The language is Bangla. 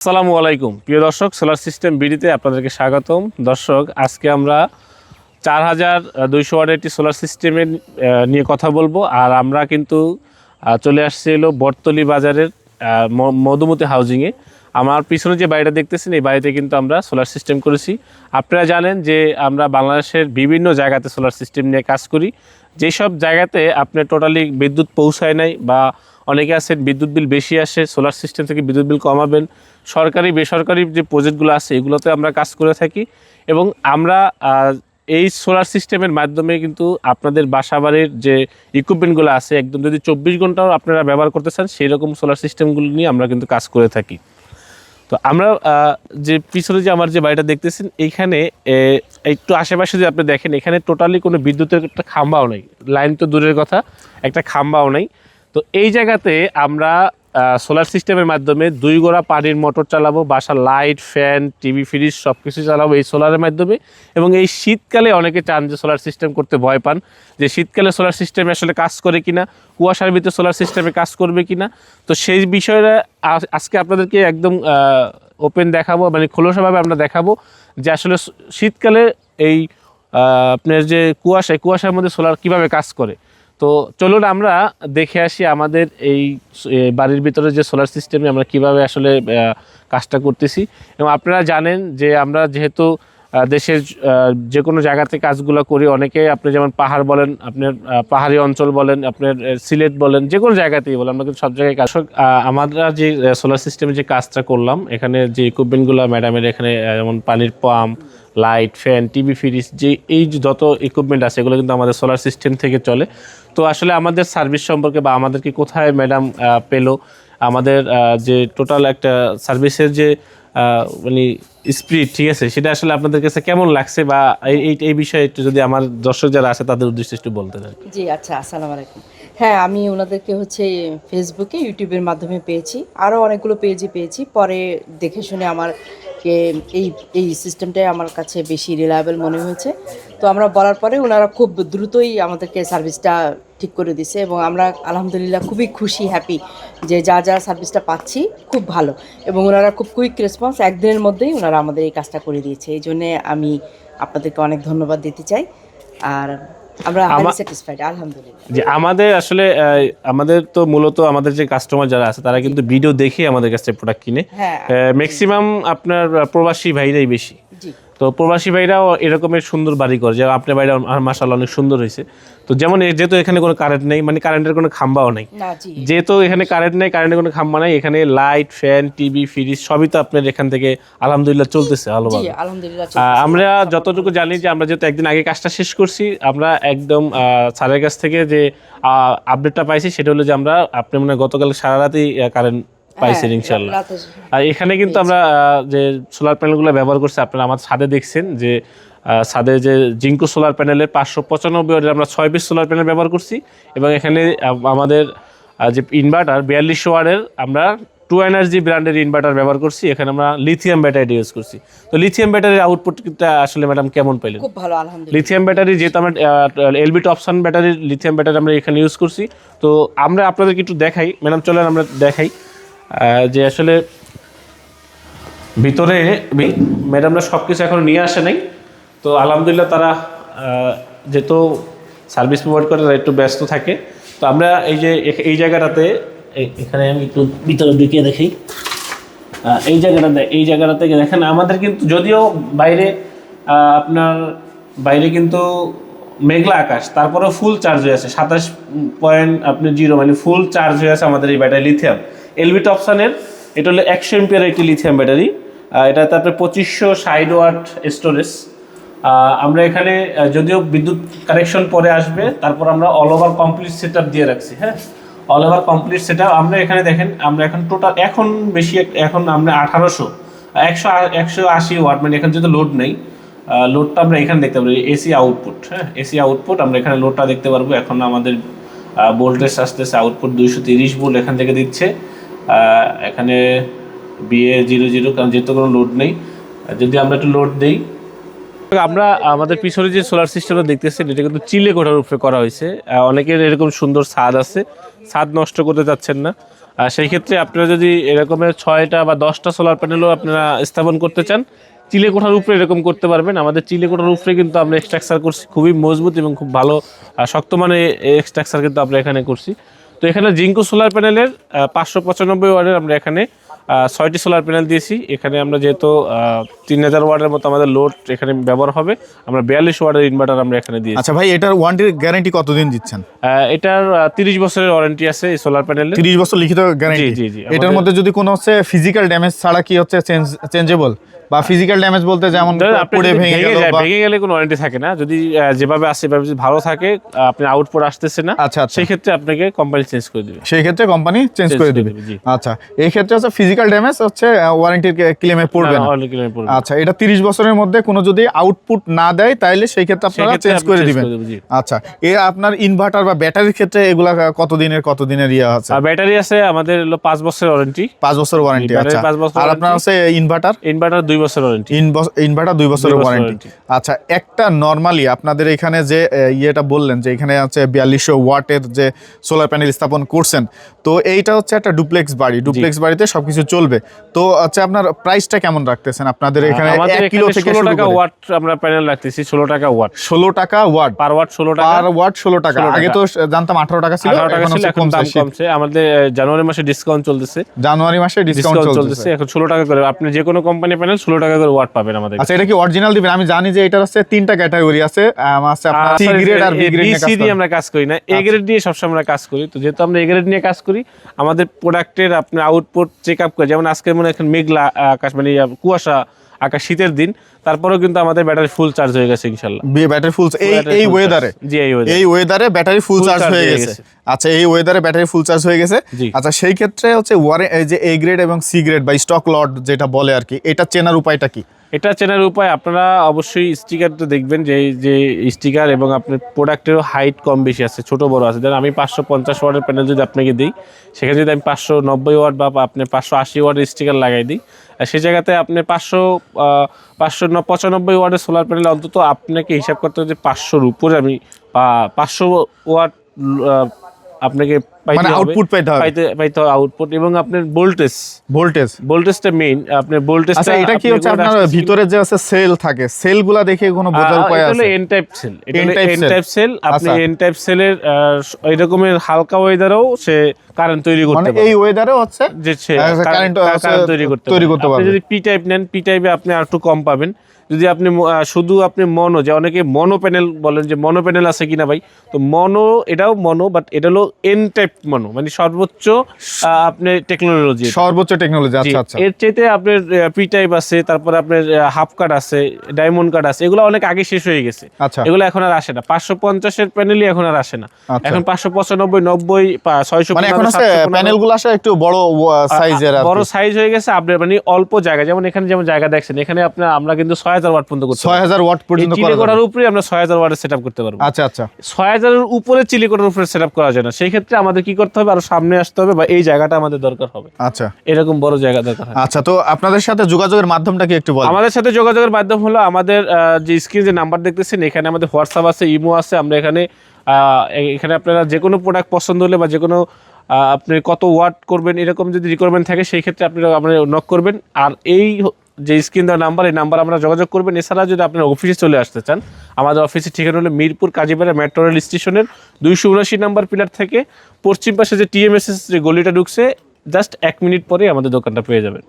আসসালামু আলাইকুম প্রিয় দর্শক, সোলার সিস্টেম বিডিতে আপনাদেরকে স্বাগতম। দর্শক, আজকে আমরা 4200 ওয়াটের একটি সোলার সিস্টেমের নিয়ে কথা বলবো। আর আমরা কিন্তু চলে আসছি হলো বটতলী বাজারের মধুমতি হাউজিংয়ে। আমার পিছনে যে বাড়িটা দেখতেছেন, এই বাড়িতে কিন্তু আমরা সোলার সিস্টেম করেছি। আপনারা জানেন যে আমরা বাংলাদেশের বিভিন্ন জায়গাতে সোলার সিস্টেম নিয়ে কাজ করি। যেসব জায়গাতে আপনার টোটালি বিদ্যুৎ পৌঁছায় নাই বা অনেকে আছেন বিদ্যুৎ বিল বেশি আসে, সোলার সিস্টেম থেকে বিদ্যুৎ বিল কমাবেন, সরকারি বেসরকারি যে প্রজেক্টগুলো আছে এগুলোতে আমরা কাজ করে থাকি। এবং আমরা এই সোলার সিস্টেমের মাধ্যমে কিন্তু আপনাদের বাসাবাড়ির যে ইকুইপমেন্টগুলো আছে একদম যদি 24 ঘন্টাও আপনারা ব্যবহার করতে চান সেই রকম সোলার সিস্টেমগুলো নিয়ে আমরা কিন্তু কাজ করে থাকি। তো আমরা যে পিছনে যে আমার যে বাড়িটা দেখতেছেন, এইখানে একটু আশেপাশে যদি আপনি দেখেন, এখানে টোটালি কোনো বিদ্যুতের একটা খাম্বাও নেই, লাইন তো দূরের কথা, একটা খাম্বাও নেই। তো এই জায়গাতে আমরা সোলার সিস্টেমের মাধ্যমে 2 গোড়া পানির মোটর চালাবো, বাসার লাইট, ফ্যান, টিভি, ফ্রিজ সব কিছু চালাবো এই সোলারের মাধ্যমে। এবং এই শীতকালে অনেকে চান যে সোলার সিস্টেম করতে ভয় পান, যে শীতকালে সোলার সিস্টেমে আসলে কাজ করে কিনা, কুয়াশার ভিতরে সোলার সিস্টেমে কাজ করবে কিনা। তো সেই বিষয়টা আজকে আপনাদেরকে একদম ওপেন দেখাবো, মানে খোলসাভাবে আমরা দেখাবো যে আসলে শীতকালে এই আপনার যে কুয়াশার মধ্যে সোলার কিভাবে কাজ করে। তো চলুন আমরা দেখে আসি আমাদের এই বাড়ির ভিতরে যে সোলার সিস্টেমে আমরা কিভাবে আসলে কাজটা করতেছি। এবং আপনারা জানেন যে আমরা যেহেতু দেশের যে কোনো জায়গাতে কাজগুলো করি, অনেকে আপনি যেমন পাহাড় বলেন, আপনার পাহাড়ি অঞ্চল বলেন, আপনার সিলেট বলেন, যে কোনো জায়গাতেই বলেন, আমরা কিন্তু সব জায়গায় কাজ। আমরা যে সোলার সিস্টেমে যে কাজটা করলাম, এখানে যে ইকুইপমেন্টগুলো ম্যাডামের এখানে যেমন পানির pump, light, fan, TV, fridge, যে এই যত ইকুইপমেন্ট আছে এগুলো কিন্তু আমাদের সোলার সিস্টেম থেকে চলে। তো আসলে আমাদের সার্ভিস সম্পর্কে বা আমাদেরকে কোথায় ম্যাডাম পেলো, আমাদের যে টোটাল একটা সার্ভিসের যে মানে স্পিরিট, ঠিক আছে, সেটা আসলে আপনাদের কাছে কেমন লাগছে বা এই বিষয়ে একটু যদি আমার দর্শক যারা আছে তাদের উদ্দেশ্যে একটু বলতে চান। জি আচ্ছা, আসসালামু আলাইকুম। হ্যাঁ, আমি ওনাদেরকে ফেসবুকে, ইউটিউবের মাধ্যমে পেয়েছি, আরও অনেকগুলো পেজে পেয়েছি। পরে দেখে শুনে এই এই সিস্টেমটাই আমার কাছে বেশি রিলায়েবল মনে হয়েছে। তো আমরা বলার পরে ওনারা খুব দ্রুতই আমাদেরকে সার্ভিসটা ঠিক করে দিছে এবং আমরা আলহামদুলিল্লাহ খুবই খুশি, হ্যাপি যে যা সার্ভিসটা পাচ্ছি খুব ভালো। এবং ওনারা খুব কুইক রেসপন্স, একদিনের মধ্যেই ওনারা আমাদের এই কাজটা করে দিয়েছে। এই জন্যে আমি আপনাদেরকে অনেক ধন্যবাদ দিতে চাই। আর আমরা হাইলি স্যাটিসফাইড আলহামদুলিল্লাহ। যে আমাদের আসলে আমাদের তো মূলত আমাদের যে কাস্টমার যারা আছে তারা কিন্তু ভিডিও দেখে আমাদের কাছে প্রোডাক্ট কিনে। ম্যাক্সিমাম আপনার প্রবাসী ভাইরাই বেশি। তো প্রবাসী ভাইরাও এরকমের সুন্দর বাড়ি করে, যে আপনার বাড়িটা মাশাআল্লাহ অনেক সুন্দর হয়েছে। তো যেমন যেহেতু এখানে কোনো কারেন্ট নেই, মানে কারেন্টের কোনো খাম্বাও নেই, যেহেতু এখানে কারেন্ট নেই, কারেন্টের কোনো খাম্বা নাই, এখানে লাইট, ফ্যান, টিভি, ফ্রিজ সবই তো আপনার এখান থেকে আলহামদুলিল্লাহ চলতেছে ভালোভাবে। আমরা যতটুকু জানি যে আমরা যেহেতু একদিন আগে কাজটা শেষ করছি, আমরা একদম স্যারের কাছ থেকে যে আপডেটটা পাইছি সেটা হলো যে আমরা আপনি মনে হয় গতকাল সারা রাতেই কারেন্ট পাইছেন ইনশাল্লাহ। আর এখানে কিন্তু আমরা যে সোলার প্যানেলগুলো ব্যবহার করছি, আপনারা আমার ছাদে দেখছেন যে ছাদে যে জিঙ্কো সোলার প্যানেলের 595 ওয়াটের আমরা 6 পিস সোলার প্যানেল ব্যবহার করছি। এবং এখানে আমাদের যে ইনভার্টার 4200 ওয়াটের আমরা টু এনার্জি ব্র্যান্ডের ইনভার্টার ব্যবহার করছি। এখানে আমরা লিথিয়াম ব্যাটারি ইউজ করছি। তো লিথিয়াম ব্যাটারির আউটপুটটা আসলে ম্যাডাম কেমন পেলেন? খুব ভালো আলহামদুলিল্লাহ। লিথিয়াম ব্যাটারি যেহেতু আমরা এলবি টপসন ব্যাটারির লিথিয়াম ব্যাটারি আমরা এখানে ইউজ করছি। তো আমরা আপনাদেরকে একটু দেখাই ম্যাডাম, চলেন আমরা দেখাই যে আসলে ভিতরে ম্যাডামরা সব কিছু এখন নিয়ে আসে নাই। তো আলহামদুলিল্লাহ তারা যেহেতু সার্ভিস প্রোভাইড করে তারা একটু ব্যস্ত থাকে। তো আমরা এই জায়গাটাতে এখানে আমি একটু ভিতরে ঢুকিয়ে দেখি। এই জায়গাটাতে দেখেন আমাদের কিন্তু যদিও বাইরে আপনার বাইরে কিন্তু মেঘলা আকাশ, তারপরেও ফুল চার্জ হয়ে আছে 27.0, মানে ফুল চার্জ হয়ে আছে আমাদের এই ব্যাটারি লিথিয়াম এলবি টপসনের। এটা হলো 100 এমপিয়ার একটি লিথিয়াম ব্যাটারি। এটা তারপরে 2560 ওয়াট স্টোরেজ। আমরা এখানে যদিও বিদ্যুৎ কানেকশন পরে আসবে, তারপর আমরা all over complete set up দিয়ে রাখছি। হ্যাঁ, all over complete set up আমরা এখানে দেখেন, আমরা এখন টোটাল এখন আমরা 180 ওয়াট, মানে এখানে যেহেতু লোড নেই, লোডটা আমরা এখানে দেখতে পারবো এসি আউটপুট। হ্যাঁ, এসি আউটপুট আমরা এখানে লোডটা দেখতে পারবো। এখন আমাদের ভোল্টেজ আসতেছে আউটপুট 230 ভোল্ট এখান থেকে দিচ্ছে। এখানে BA00, কারণ যেহেতু কোনো লোড নেই। যদি আমরা একটু লোড দিই, আমরা আমাদের পিছনে যে সোলার সিস্টেমটা দেখতেছেন এটা কিন্তু চিলে কোঠার উপরে করা হয়েছে। অনেকের এরকম সুন্দর ছাদ আছে, ছাদ নষ্ট করতে চাচ্ছেন না, সেই ক্ষেত্রে আপনারা যদি এরকমের 6টা বা 10টা সোলার প্যানেলও আপনারা স্থাপন করতে চান, চিলে কোঠার উপরে এরকম করতে পারবেন। আমাদের চিলে কোঠার উপরে কিন্তু আমরা স্ট্রাকচার করছি খুবই মজবুত এবং খুব ভালো শক্ত মানের স্ট্রাকচার কিন্তু আমরা এখানে করছি। তো এখানে জিঙ্কো সোলার প্যানেলের 595 ওয়াটের আমরা এখানে 6টি সোলার প্যানেল দিয়েছি। এখানে আমরা যেহেতু 3000 ওয়াটের মতো আমাদের লোড এখানে ব্যবহার হবে, আমরা 42 ওয়াটের ইনভার্টার আমরা এখানে দিয়েছি। আচ্ছা ভাই, এটার ওয়ারেন্টির গ্যারান্টি কতদিন দিচ্ছেন? এটার 30 বছরের ওয়ারেন্টি আছে এই সোলার প্যানেলে। 30 বছর লিখিত গ্যারান্টি? জি জি জি। এটার মধ্যে যদি কোনো হচ্ছে ফিজিক্যাল ড্যামেজ ছাড়া কি হচ্ছে চেঞ্জেবল, বা ফিজিক্যাল ড্যামেজ বলতে যেমন পড়ে ভেঙে গেলে কোনো ওয়ারেন্টি থাকে না। যদি যেভাবে আসে সেভাবে যদি ভালো থাকে, আপনি আউটপুট আসতেছে না, আচ্ছা সেই ক্ষেত্রে আপনাকে কোম্পানি চেঞ্জ করে দিবে। সেই ক্ষেত্রে কোম্পানি চেঞ্জ করে দিবে। জি। আচ্ছা, এই ক্ষেত্রে হচ্ছে ফিজিক্যাল ড্যামেজ হচ্ছে ওয়ারেন্টির ক্লেমে পড়বে না। আচ্ছা, এটা 30 বছরের মধ্যে কোনো যদি আউটপুট না দেয় তাহলে সেই ক্ষেত্রে আপনারা চেঞ্জ করে দিবেন। আচ্ছা, এর আপনার ইনভার্টার বা ব্যাটারির ক্ষেত্রে এগুলা কতদিনের ইয়ে আছে? ব্যাটারি আছে আমাদের হলো 5 বছরের ওয়ারেন্টি। 5 বছর ওয়ারেন্টি। আচ্ছা, আর আপনার আছে ইনভার্টার 2 বছর ওয়ারেন্টি। ইনভার্টার 2 বছরের ওয়ারেন্টি। আচ্ছা, একটা নরমালি আপনাদের এখানে যে ইয়েটা বললেন যে এখানে আছে 4200 ওয়াটের যে সোলার প্যানেল স্থাপন করছেন, তো এইটা হচ্ছে একটা ডুপ্লেক্স বাড়িতে সবকিছু চলবে। তো আচ্ছা, আপনার প্রাইসটা কেমন রাখতেছেন আপনাদের এখানে? 1 কিলো থেকে 16 টাকা ওয়াট আমরা প্যানেল রাখতেছি। 16 টাকা ওয়াট। 16 টাকা ওয়াট পার ওয়াট 16 টাকা। পার ওয়াট 16 টাকা। আগে তো জানতাম 18 টাকা ছিল, এখন হচ্ছে কমছে। আমাদের জানুয়ারি মাসে ডিসকাউন্ট চলতেছে। জানুয়ারি মাসে ডিসকাউন্ট চলতেছে, এখন 16 টাকা করে আপনি যে কোনো কোম্পানি প্যানেল 16 টাকা করে ওয়াট পাবেন আমাদের। আচ্ছা, এটা কি অরিজিনাল দিবেন? আমি জানি যে এটার আছে 3টা ক্যাটাগরি আছে, আপনার সি গ্রেড আর বি গ্রেড নিয়ে আমরা কাজ করি না, এ গ্রেড দিয়ে সবসময় আমরা কাজ করি। তো যেহেতু আমরা এ গ্রেড নিয়ে কাজ করি, আমাদের প্রোডাক্টের আপনার আউটপুট চেক আপ করে, যেমন আজকে মনে এখন মেঘলা আকাশ, মানে কুয়াশা আকাশ, শীতের দিন, তারপরেও কিন্তু আমাদের ব্যাটারি ফুল চার্জ হয়ে গেছে ইনশাআল্লাহ। ব্যাটারি ফুল এই ওয়েদারে? জি, এই ওয়েদারে ব্যাটারি ফুল চার্জ হয়ে গেছে। আচ্ছা, এই ওয়েদারে ব্যাটারি ফুল চার্জ হয়ে গেছে। আচ্ছা, সেই ক্ষেত্রে হচ্ছে এই যে এ গ্রেড এবং সি গ্রেড বা স্টক লট যেটা বলে আর কি, এটা চেনার উপায়টা কি? এটা চেনার উপায়, আপনারা অবশ্যই স্টিকারটা দেখবেন যে স্টিকার এবং আপনার প্রোডাক্টেরও হাইট কম বেশি আছে, ছোট বড় আছে। যেন আমি 550 ওয়াটের প্যানেল যদি আপনাকে দিই, সেখানে যদি আমি 590 ওয়াট বা আপনি 580 ওয়াটের স্টিকার লাগাই দিই, সেই জায়গাতে আপনি 595 ওয়াটের সোলার প্যানেল অন্তত আপনাকে হিসাব করতে হবে যে 500-র উপরে আমি 500 ওয়াট আপনাকে আউটপুট পাইতে হবে আউটপুট। এবং আপনার ভোল্টেজটা মেইন, আপনার ভোল্টেজ। আচ্ছা, এটা কি হচ্ছে আপনার ভিতরে যে আছে সেল থাকে, সেলগুলা দেখে কোনো বোঝার উপায় আছে? N type cell, n type cell. আপনি এন টাইপ সেলের এই রকমের হালকা ওয়েদারেও সে কারেন্ট তৈরি করতে পারে। মানে এই ওয়েদারে হচ্ছে যে কারেন্ট তৈরি করতে পারে। আপনি যদি পি টাইপ নেন, পি টাইপে আপনি আর একটু কম পাবেন। যদি আপনি শুধু আপনি মনো, যে অনেকে মনো প্যানেল বলেন যে মনো প্যানেল আছে কিনা ভাই, তো মনো, এটাও মনো, বাট এটা হলো এন টাইপ মনো, মানে সর্বোচ্চ আপনার টেকনোলজি। আচ্ছা আচ্ছা। এর চাইতে আপনার পি টাইপ আছে, তারপর আপনার হাফ কাট আছে, ডায়মন্ড কাট আছে, এগুলো অনেক আগে শেষ হয়ে গেছে। আচ্ছা, এগুলো এখন আর আসে না। 550-এর প্যানেলই এখন আর আসে না। এখন 595, 90, 600, মানে এখন আছে প্যানেলগুলো আসে একটু বড় সাইজের, বড় সাইজ হয়ে গেছে আপনার, মানে অল্প জায়গা। যেমন এখানে যেমন জায়গা দেখছেন, এখানে আমরা কিন্তু 6000 ওয়াট পর্যন্ত করতে পারবো। 6000 ওয়াট পর্যন্ত করা যাবে। চিলিকোঠার উপরে আমরা 6000 ওয়াটের সেটআপ করতে পারবো। আচ্ছা আচ্ছা। 6000 এর উপরে চিলিকোঠার উপরে সেটআপ করা যায় না। সেই ক্ষেত্রে আমাদের কি করতে হবে, আরো সামনে আসতে হবে, বা এই জায়গাটা আমাদের দরকার হবে। আচ্ছা, এরকম বড় জায়গা দরকার হয়। আচ্ছা, তো আপনাদের সাথে যোগাযোগের মাধ্যমটা কি একটু বলেন? আমাদের সাথে যোগাযোগের মাধ্যম হলো আমাদের যে স্ক্রিনে যে নাম্বার দেখতেছেন, এখানে আমাদের হোয়াটসঅ্যাপ আছে, ইমো আছে। আমরা এখানে আপনারা যে কোনো প্রোডাক্ট পছন্দ হলে বা যে কোনো আপনি কত ওয়াট করবেন এরকম যদি রিকোয়ারমেন্ট থাকে, সেই ক্ষেত্রে আপনারা নক করবেন। আর এই যে স্ক্রিন দেওয়া নাম্বার, এই নাম্বার আমরা যোগাযোগ করবেন। এছাড়া যদি আপনার অফিসে চলে আসতে চান, আমাদের অফিসের ঠিকানা হলো মিরপুর কাজীপাড়া মেট্রো রেল স্টেশনের 279 নাম্বার পিলার থেকে পশ্চিম পাশে যে টিএমএসএস যে গলিটা ঢুকছে, জাস্ট 1 মিনিট পরে আমাদের দোকানটা পেয়ে যাবেন।